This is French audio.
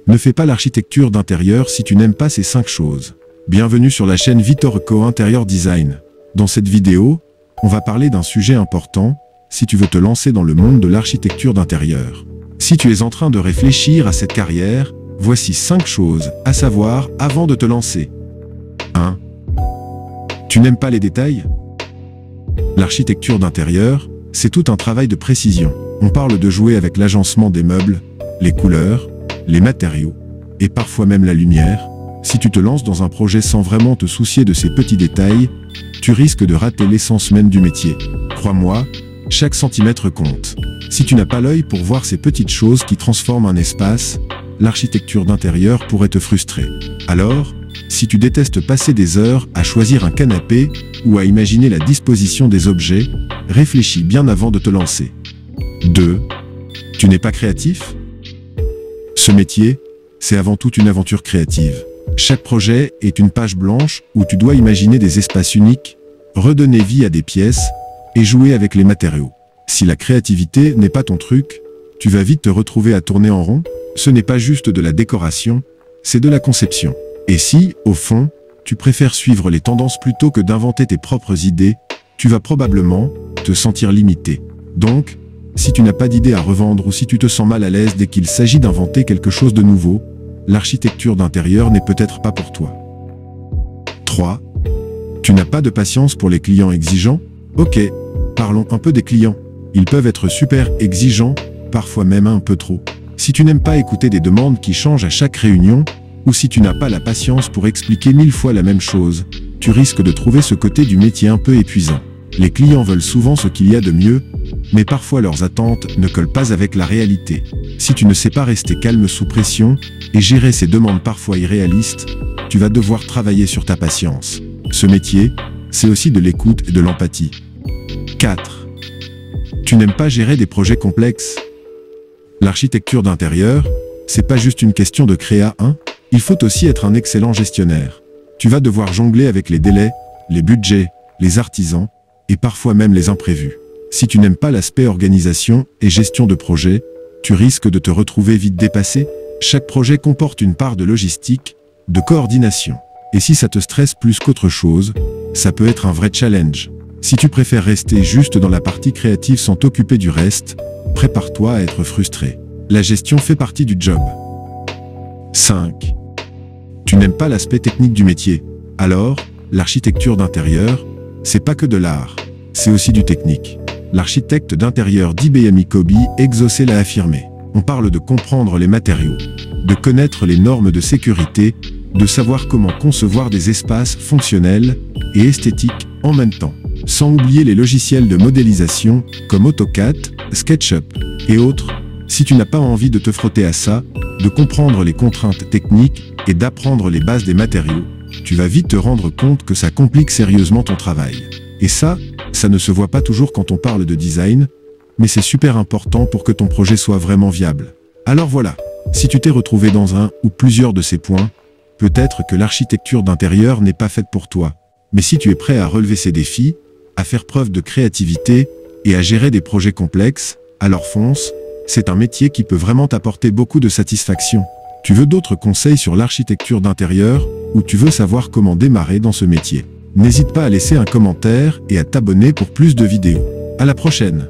Ne fais pas l'architecture d'intérieur si tu n'aimes pas ces 5 choses. Bienvenue sur la chaîne Vitor Eco Interior Design. Dans cette vidéo, on va parler d'un sujet important si tu veux te lancer dans le monde de l'architecture d'intérieur. Si tu es en train de réfléchir à cette carrière, voici 5 choses à savoir avant de te lancer. 1. Tu n'aimes pas les détails? L'architecture d'intérieur, c'est tout un travail de précision. On parle de jouer avec l'agencement des meubles, les couleurs, les matériaux, et parfois même la lumière. Si tu te lances dans un projet sans vraiment te soucier de ces petits détails, tu risques de rater l'essence même du métier. Crois-moi, chaque centimètre compte. Si tu n'as pas l'œil pour voir ces petites choses qui transforment un espace, l'architecture d'intérieur pourrait te frustrer. Alors, si tu détestes passer des heures à choisir un canapé ou à imaginer la disposition des objets, réfléchis bien avant de te lancer. 2. Tu n'es pas créatif? Ce métier, c'est avant tout une aventure créative. Chaque projet est une page blanche où tu dois imaginer des espaces uniques, redonner vie à des pièces et jouer avec les matériaux. Si la créativité n'est pas ton truc, tu vas vite te retrouver à tourner en rond. Ce n'est pas juste de la décoration, c'est de la conception. Et si, au fond, tu préfères suivre les tendances plutôt que d'inventer tes propres idées, tu vas probablement te sentir limité. Donc, si tu n'as pas d'idée à revendre ou si tu te sens mal à l'aise dès qu'il s'agit d'inventer quelque chose de nouveau, l'architecture d'intérieur n'est peut-être pas pour toi. 3. Tu n'as pas de patience pour les clients exigeants? Ok, parlons un peu des clients. Ils peuvent être super exigeants, parfois même un peu trop. Si tu n'aimes pas écouter des demandes qui changent à chaque réunion, ou si tu n'as pas la patience pour expliquer 1000 fois la même chose, tu risques de trouver ce côté du métier un peu épuisant. Les clients veulent souvent ce qu'il y a de mieux, mais parfois leurs attentes ne collent pas avec la réalité. Si tu ne sais pas rester calme sous pression et gérer ces demandes parfois irréalistes, tu vas devoir travailler sur ta patience. Ce métier, c'est aussi de l'écoute et de l'empathie. 4. Tu n'aimes pas gérer des projets complexes? L'architecture d'intérieur, c'est pas juste une question de créa, hein? Il faut aussi être un excellent gestionnaire. Tu vas devoir jongler avec les délais, les budgets, les artisans, et parfois même les imprévus. Si tu n'aimes pas l'aspect organisation et gestion de projet, tu risques de te retrouver vite dépassé. Chaque projet comporte une part de logistique, de coordination. Et si ça te stresse plus qu'autre chose, ça peut être un vrai challenge. Si tu préfères rester juste dans la partie créative sans t'occuper du reste, prépare-toi à être frustré. La gestion fait partie du job. 5. Tu n'aimes pas l'aspect technique du métier. Alors, l'architecture d'intérieur, c'est pas que de l'art, c'est aussi du technique. L'architecte d'intérieur d'IBM Kobi Exocé l'a affirmé. On parle de comprendre les matériaux, de connaître les normes de sécurité, de savoir comment concevoir des espaces fonctionnels et esthétiques en même temps. Sans oublier les logiciels de modélisation comme AutoCAD, SketchUp et autres. Si tu n'as pas envie de te frotter à ça, de comprendre les contraintes techniques et d'apprendre les bases des matériaux, tu vas vite te rendre compte que ça complique sérieusement ton travail. Et ça ne se voit pas toujours quand on parle de design, mais c'est super important pour que ton projet soit vraiment viable. Alors voilà, si tu t'es retrouvé dans un ou plusieurs de ces points, peut-être que l'architecture d'intérieur n'est pas faite pour toi. Mais si tu es prêt à relever ces défis, à faire preuve de créativité et à gérer des projets complexes, alors fonce, c'est un métier qui peut vraiment t'apporter beaucoup de satisfaction. Tu veux d'autres conseils sur l'architecture d'intérieur ou tu veux savoir comment démarrer dans ce métier? N'hésite pas à laisser un commentaire et à t'abonner pour plus de vidéos. À la prochaine!